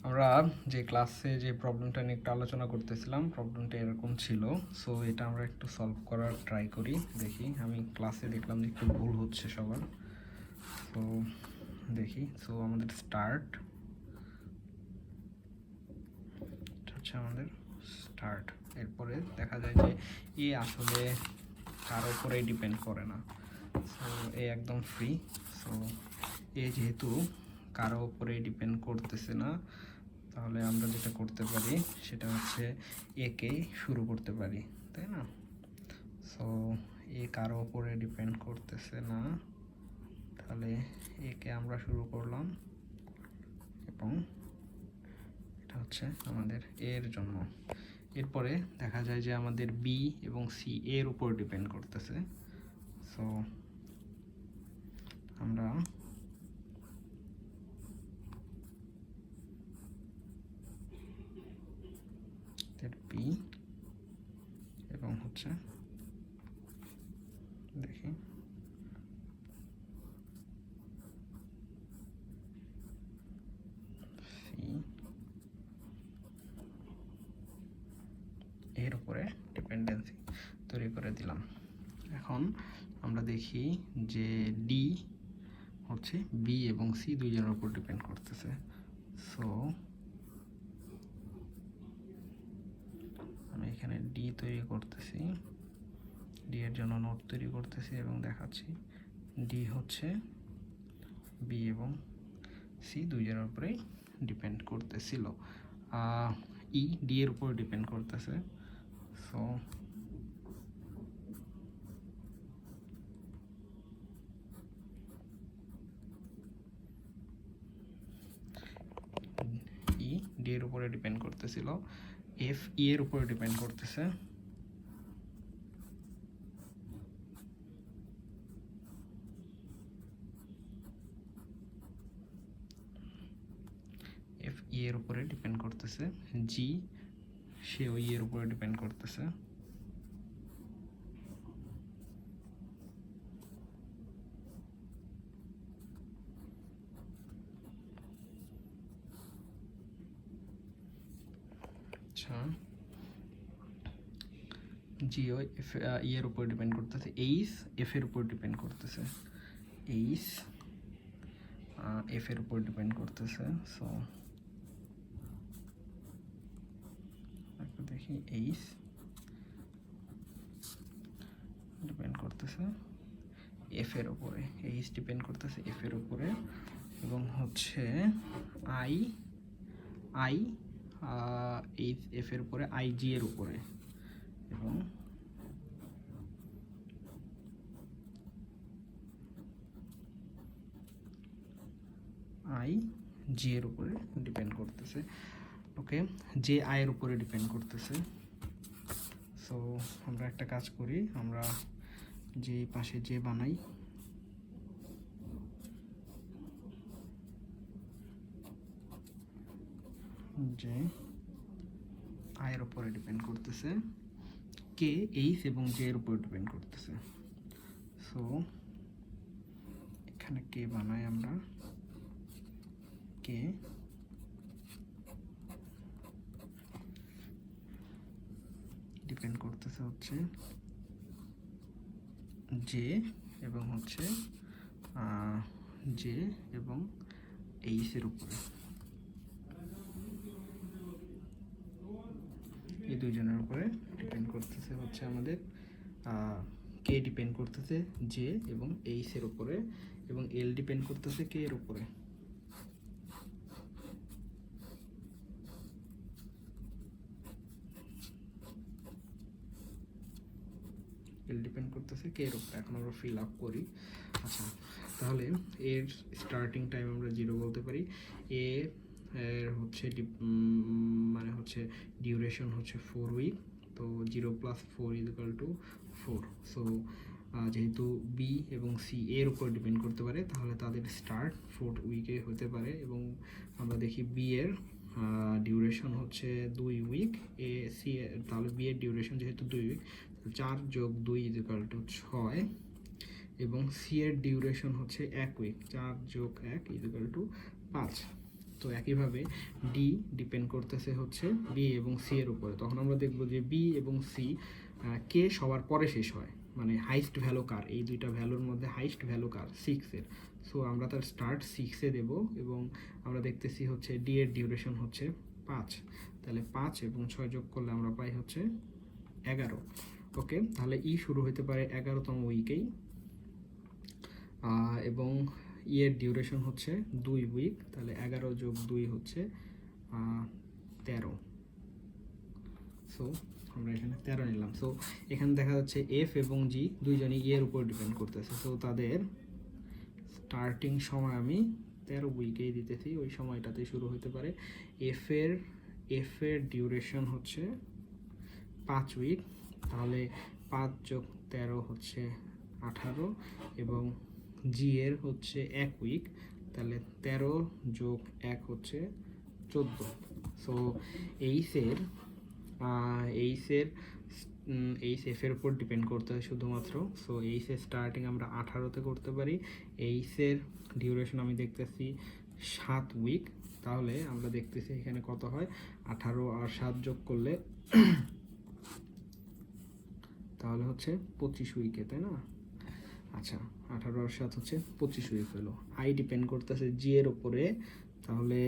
আমরা যে ক্লাসে যে প্রবলেমটা নিয়ে একটু আলোচনা করতেছিলাম, প্রবলেমটা এরকম ছিল। সো এটা আমরা একটু সলভ করার ট্রাই করি, দেখি। আমি ক্লাসে দেখলাম যে একটু ভুল হচ্ছে সবার। সো দেখি। সো আমাদের স্টার্ট হচ্ছে আমাদের স্টার্ট। এরপরে দেখা যায় যে এ আসলে কারো উপরেই ডিপেন্ড করে না। সো এ একদম ফ্রি। সো এ যেহেতু কারো উপরেই ডিপেন্ড করতেছে না, তাহলে আমরা যেটা করতে পারি সেটা হচ্ছে একে শুরু করতে পারি, তাই না? সো এ কারো উপরে ডিপেন্ড করতেছে না, তাহলে একে আমরা শুরু করলাম এবং এটা হচ্ছে আমাদের এর জন্য। এরপরে দেখা যায় যে আমাদের বি এবং সি এর উপর ডিপেন্ড করতেছে। সো আমরা বি এবং হচ্ছে দেখি সি এর উপরে ডিপেন্ডেন্সি তৈরি করে দিলাম। এখন আমরা দেখি যে ডি হচ্ছে বি এবং সি দুইজনের উপর ডিপেন্ড করতেছে। সো আমি এখানে ডি তৈরি করতেছি, ডি এর জন্য নোট তৈরি করতেছি এবং দেখাচ্ছি ডি হচ্ছে বি এবং সি দুইজনের উপরেই ডিপেন্ড করতেছিল। ই ডি এর উপর ডিপেন্ড করতেছে। সো ই ডি এর উপরে ডিপেন্ড করতেছিল। এফ ই এর উপরে ডিপেন্ড করতেছে। এফ ই এর উপরে ডিপেন্ড করতেছে। জি সেও ই এর উপরে ডিপেন্ড করতেছে। আচ্ছা, জিও এফ ই এর উপর ডিপেন্ড করতেছে। এইচ এফ এর উপর ডিপেন্ড করতেছে। এইচ এফ এর উপর ডিপেন্ড করতেছে। সো দেখি এইচ ডিপেন্ড করতেছে এফ এর উপরে, এইচ ডিপেন্ড করতেছে এফ এর উপরে এবং হচ্ছে আই আই এইচ এফ এর উপরে, আই জি এর উপরে এবং আই জি এর উপরে ডিপেন্ড করতেছে। ওকে, জে আই এর উপরে ডিপেন্ড করতেছে। সো আমরা একটা কাজ করি, আমরা যে পাশে যে বানাই, যে আই এর উপরে ডিপেন্ড করতেছে, কে এইচ এবং জে এর উপরে ডিপেন্ড করতেছে। সো এখানে কে বানাই আমরা, কে ডিপেন্ড করতেছে হচ্ছে জে এবং হচ্ছে জে এবং এইচ এর উপরে, এই দুইজনের উপরে ডিপেন্ড করতেছে হচ্ছে আমাদের কে ডিপেন্ড করতেছে জে এবং এইচ এর উপরে এবং এল ডিপেন্ড করতেছে কে এর উপরে। এল ডিপেন্ড করতেছে কে এর উপরে। এখন আমরা ফিল আপ করি। আচ্ছা, তাহলে এর স্টার্টিং টাইম আমরা 0 বলতে পারি। এ এর হচ্ছে মানে হচ্ছে ডিউরেশন হচ্ছে 4 উইক। তো 0 + 4 = 4। সো যেহেতু বি এবং সি এর উপর ডিপেন্ড করতে পারে, তাহলে তাদের স্টার্ট 4th উইকে হতে পারে। এবং আমরা দেখি বি এর ডিউরেশন হচ্ছে 2 উইক, এ সি তাহলে বি এর ডিউরেশন যেহেতু 2 উইক, 4 + 2 = 6 এবং সি এর ডিউরেশন হচ্ছে 1 উইক, 4 + 1 = 5। তো তো একইভাবে ডি ডিপেন্ড করতেছে হচ্ছে বি এবং সি এর উপরে। তখন আমরা দেখব যে বি এবং সি কে সবার পরে শেষ হয়, মানে হাইস্ট ভ্যালু কার, এই দুইটা ভ্যালুর মধ্যে হাইস্ট ভ্যালু কার, 6-এর। সো আমরা তার স্টার্ট 6-এ দেব এবং আমরা দেখতেছি হচ্ছে ডি এর ডিউরেশন হচ্ছে 5, তাহলে 5 এবং 6 যোগ করলে আমরা পাই হচ্ছে 11। ওকে, তাহলে ই শুরু হতে পারে 11তম উইকেই এবং ইয়ের ডিউরেশন হচ্ছে 2 উইক, তাহলে 11 যোগ 2 হচ্ছে 13। সো আমরা এখানে 13 নিলাম। সো এখানে দেখা যাচ্ছে এফ এবং জি দুইজনই ইয়ের উপর ডিপেন্ড করতেছে। সো তাদের স্টার্টিং সময় আমি 13 উইকেই দিতেছি, ওই সময়টাতে শুরু হতে পারে। এফের ডিউরেশন হচ্ছে 5 উইক, তাহলে 5 যোগ 13 হচ্ছে 18 এবং জি এর হচ্ছে 1 উইক, তাহলে 13 যোগ 1 হচ্ছে 14। সো এইচের এফের উপর ডিপেন্ড করতে হয় শুধুমাত্র। সো এইচের স্টার্টিং আমরা 18তে করতে পারি। এইচের ডিউরেশন আমি দেখতেছি 7 উইক, তাহলে আমরা দেখতেছি এখানে কত হয়, 18 আর 7 যোগ করলে তাহলে হচ্ছে 25 উইকে, তাই না? আচ্ছা, 18 আর 7 হচ্ছে 25 উইক হলো। আই ডিপেন্ড করতেছে জি এর উপরে, তাহলে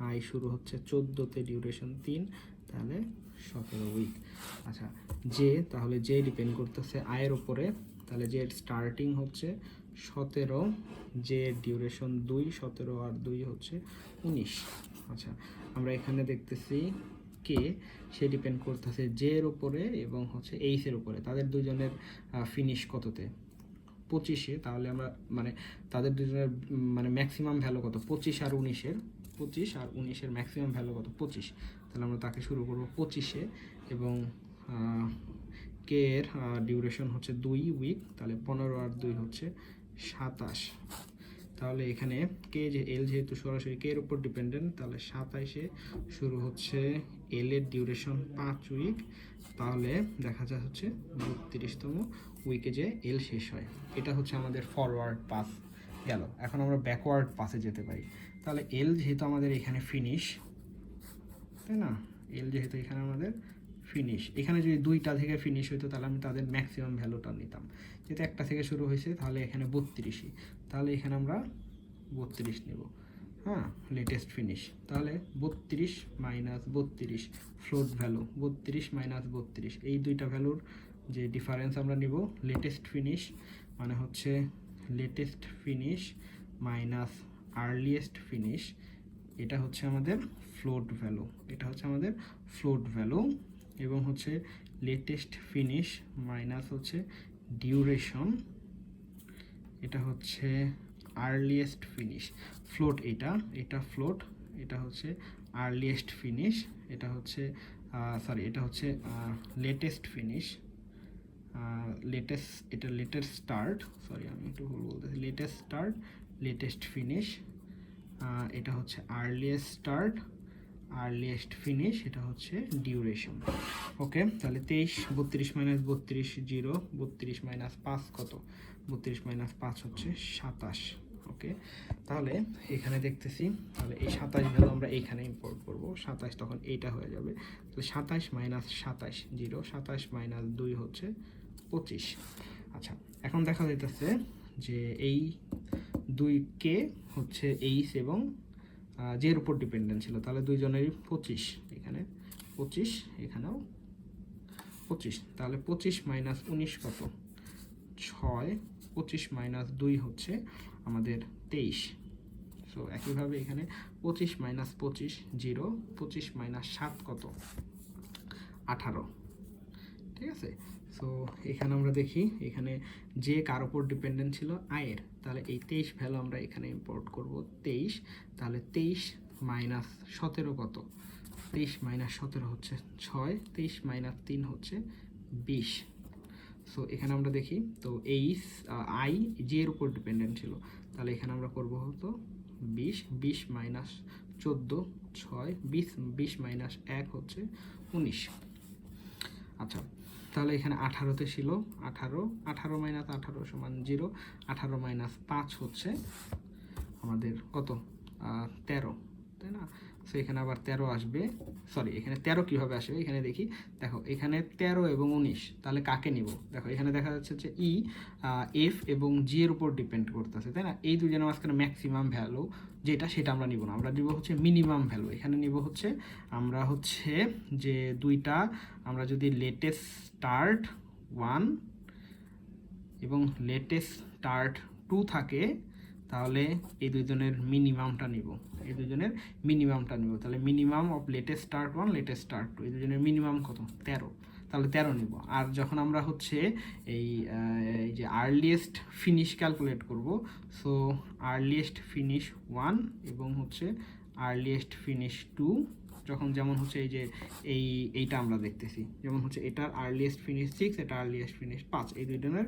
আই শুরু হচ্ছে 14তে, ডিউরেশন 3, তাহলে 17 উইক। আচ্ছা, তাহলে জে ডিপেন্ড করতেছে আয়ের উপরে, তাহলে জে স্টার্টিং হচ্ছে 17, জে ডিউরেশন 2, 17 আর 2 হচ্ছে 19। আচ্ছা, আমরা এখানে দেখতেছি কে সে ডিপেন্ড করতেছে জে এর উপরে এবং হচ্ছে এইচ এর উপরে, তাদের দুজনের ফিনিশ কততে, 25-এ। তাহলে আমরা মানে তাদের দুজনের মানে ম্যাক্সিমাম ভ্যালু কত, 25 আর 19-এর ম্যাক্সিমাম ভ্যালু কত, 25। তাহলে আমরা তাকে শুরু করব 25-এ এবং কে এর ডিউরেশন হচ্ছে 2 উইক, তাহলে 15 আর 2 হচ্ছে 27। তাহলে এখানে এল যেহেতু সরাসরি কে এর উপর ডিপেন্ডেন্ট, তাহলে 27-এ শুরু হচ্ছে এল এর ডিউরেশন 5 উইক, তাহলে দেখা যায় হচ্ছে 32তম উইকে যে এল শেষ হয়। এটা হচ্ছে আমাদের ফরওয়ার্ড পাস গেল। এখন আমরা ব্যাকওয়ার্ড পাসে যেতে পারি। তাহলে এল যেহেতু আমাদের এখানে ফিনিশ, তাই না, এল যেহেতু এখানে আমাদের ফিনিশ, এখানে যদি 2টা থেকে ফিনিশ হইতো তাহলে আমি তাদের ম্যাক্সিমাম ভ্যালুটা নিতাম। যেহেতু একটা থেকে শুরু হয়েছে তাহলে এখানে 32ই, তাহলে এখানে আমরা 32 নেব। হ্যাঁ, লেটেস্ট ফিনিশ, তাহলে 32 মাইনাস 32 ফ্লোট ভ্যালু, 32 মাইনাস 32, এই দুইটা ভ্যালুর যে ডিফারেন্স আমরা নিব, লেটেস্ট ফিনিশ মানে হচ্ছে latest finish minus earliest finish, এটা হচ্ছে আমাদের ফ্লোট ভ্যালু, এবং হচ্ছে লেটেস্ট ফিনিশ মাইনাস হচ্ছে ডিউরেশন, এটা হচ্ছে আর্লিয়েস্ট ফিনিশ। ফ্লোট এটা ফ্লোট, এটা হচ্ছে আর্লিয়েস্ট ফিনিশ, এটা হচ্ছে লেটেস্ট ফিনিশ, লেটেস্ট স্টার্ট, আমি একটু ভুল বলতেছি, লেটেস্ট ফিনিশ, এটা হচ্ছে আর্লিয়েস্ট স্টার্ট, আর্লিয়েস্ট ফিনিশ, এটা হচ্ছে ডিউরেশন। ওকে, তাহলে 32 মাইনাস 32 0, 32 মাইনাস 5 কত, 32 মাইনাস 5 হচ্ছে 27। ওকে, তাহলে এখানে দেখতেছি, তাহলে এই 27 ভ্যালু আমরা এইখানে ইম্পোর্ট করব, 27 তখন এইটা হয়ে যাবে। তাহলে 27 মাইনাস 27 0, 27 মাইনাস 2 হচ্ছে 25। আচ্ছা, এখন দেখা যাইতেছে যে এই 2কে হচ্ছে এইচ এবং জের উপর ডিপেন্ডেন্ট ছিল, তাহলে দুইজনেরই 25, এখানে 25, এখানেও 25, তাহলে 25 মাইনাস 19 কত, 6, 25 মাইনাস 2 হচ্ছে আমাদের 23। সো একইভাবে এখানে 25 মাইনাস 25 0, 25 মাইনাস 7 কত, 18। ঠিক আছে, সো এখানে আমরা দেখি এখানে যে কার উপর ডিপেন্ডেন্ট ছিল, আয়ের, তাহলে এই 23 ভ্যালু আমরা এখানে ইম্পোর্ট করব 23, তাহলে 23 মাইনাস 17 কত, 23 মাইনাস 17 হচ্ছে 6, 23 মাইনাস 3 হচ্ছে 20। সো এখানে আমরা দেখি, তো আই জে এর উপর ডিপেন্ডেন্ট ছিল, তাহলে এখানে আমরা করব হতো 20 মাইনাস 14 6, 20 মাইনাস 1 হচ্ছে 19। আচ্ছা, তাহলে এখানে 18তে ছিল 18 মাইনাস 18 সমান 0, 18 মাইনাস 5 হচ্ছে আমাদের কত, 13, তাই না? সো এখানে আবার 13 আসবে, সরি এখানে 13 কীভাবে আসবে এখানে দেখি। দেখো এখানে 13 এবং 19, তাহলে কাকে নিব? দেখো এখানে দেখা যাচ্ছে যে ই এফ এবং জি এর উপর ডিপেন্ড করতেছে, তাই না? এই দুজনের মাঝখানে ম্যাক্সিমাম ভ্যালু যেটা, সেটা আমরা নিব না, আমরা নিব হচ্ছে মিনিমাম ভ্যালু। এখানে নিব হচ্ছে আমরা হচ্ছে যে দুইটা, আমরা যদি লেটেস্ট স্টার্ট 1 এবং লেটেস্ট স্টার্ট 2 থাকে, তাহলে এই দুজনের মিনিমামটা নিব, এই দুজনের মিনিমামটা নিব। তাহলে minimum of latest start 1 latest start 2, এই দুজনের মিনিমাম কত? 13, তাহলে 13 নিব। আর যখন আমরা হচ্ছে এই যে আর্লিয়েস্ট ফিনিশ ক্যালকুলেট করব, সো আর্লিয়েস্ট ফিনিশ 1 এবং হচ্ছে আর্লিয়েস্ট ফিনিশ 2, যখন যেমন হচ্ছে এই যে এইটা আমরা দেখতেছি, যেমন হচ্ছে এটার আর্লিয়েস্ট ফিনিশ 6, এটা আর্লিয়েস্ট ফিনিশ 5, এই দুইজনের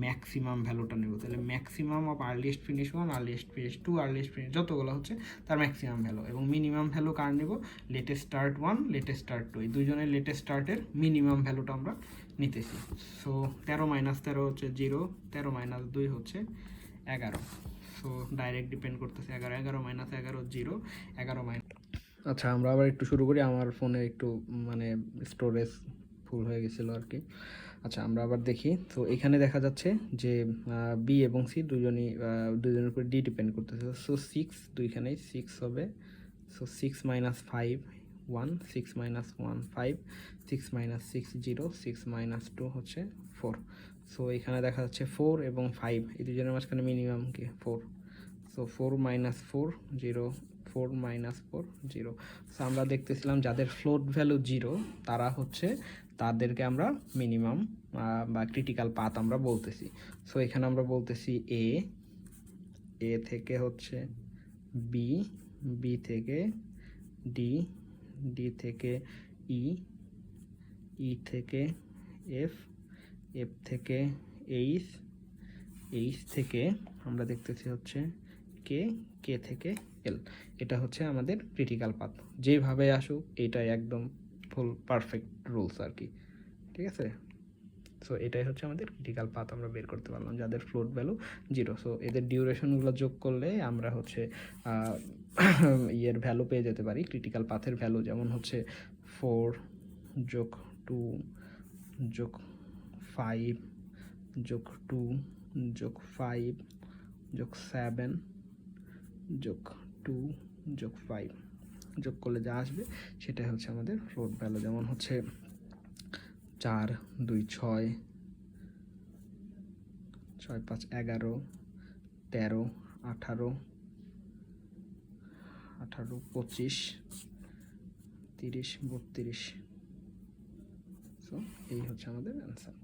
ম্যাক্সিমাম ভ্যালুটা নেব। তাহলে maximum of earliest finish 1, earliest finish 2, earliest finish যতগুলো হচ্ছে তার ম্যাক্সিমাম ভ্যালু, এবং মিনিমাম ভ্যালু কার নেব? লেটেস্ট স্টার্ট 1, লেটেস্ট স্টার্ট 2, এই দুইজনের লেটেস্ট স্টার্টের মিনিমাম ভ্যালুটা আমরা নিতেছি। সো 13 মাইনাস 13 হচ্ছে 0, 13 মাইনাস 2 হচ্ছে 11। সো ডাইরেক্ট ডিপেন্ড করতেছে 11, 11 মাইনাস 11 0, 11 মাইনাস। আচ্ছা আমরা আবার একটু শুরু করি, আমার ফোনে একটু মানে স্টোরেজ ফুল হয়ে গেছিলো আর কি। আচ্ছা আমরা আবার দেখি। তো এখানে দেখা যাচ্ছে যে বি এবং সি দুজনের উপর ডি ডিপেন্ড করতেছে। সো 6 দুইখানেই 6 হবে। So 6 minus 5 1, 6 minus 1 5, 6 minus 6 0, 6 minus 2 হচ্ছে 4। সো এখানে দেখা যাচ্ছে 4 এবং 5 এই দুজনের মাঝখানে মিনিমাম কি 4। So 4 minus 4 0, 4 minus 4 0। সো আমরা দেখতেছিলাম যাদের ফ্লোট ভ্যালু 0 তারা হচ্ছে, তাদেরকে আমরা মিনিমাম বা ক্রিটিক্যাল পাথ আমরা বলতেছি। সো এখানে আমরা বলতেছি এ থেকে হচ্ছে বি, বি থেকে ডি, ডি থেকে ই, ই থেকে এফ, এফ থেকে এইচ, এইচ থেকে আমরা দেখতেছি হচ্ছে কে, কে থেকে এল। এটা হচ্ছে আমাদের ক্রিটিক্যাল পাথ, যেভাবে আসুক এটাই একদম ফুল পারফেক্ট রুলস আর কি, ঠিক আছে? সো এটাই হচ্ছে আমাদের ক্রিটিক্যাল পাথ, আমরা বের করতে পারলাম যাদের ফ্লোট ভ্যালু 0। সো এদের ডিউরেশনগুলো যোগ করলে আমরা হচ্ছে ইয়ের ভ্যালু পেয়ে যেতে পারি, ক্রিটিক্যাল পাথের ভ্যালু, যেমন হচ্ছে 4 যোগ 2 যোগ 5 যোগ 2 যোগ 5 যোগ 7 যোগ 2 যোগ 5 যোগ করলে যা আসবে সেটাই হচ্ছে আমাদের ফ্লোট ভ্যালু। যেমন হচ্ছে 4 2 6, 6 5 11, 13 18, 18 25 30 32। সো এই হচ্ছে আমাদের অ্যান্সার।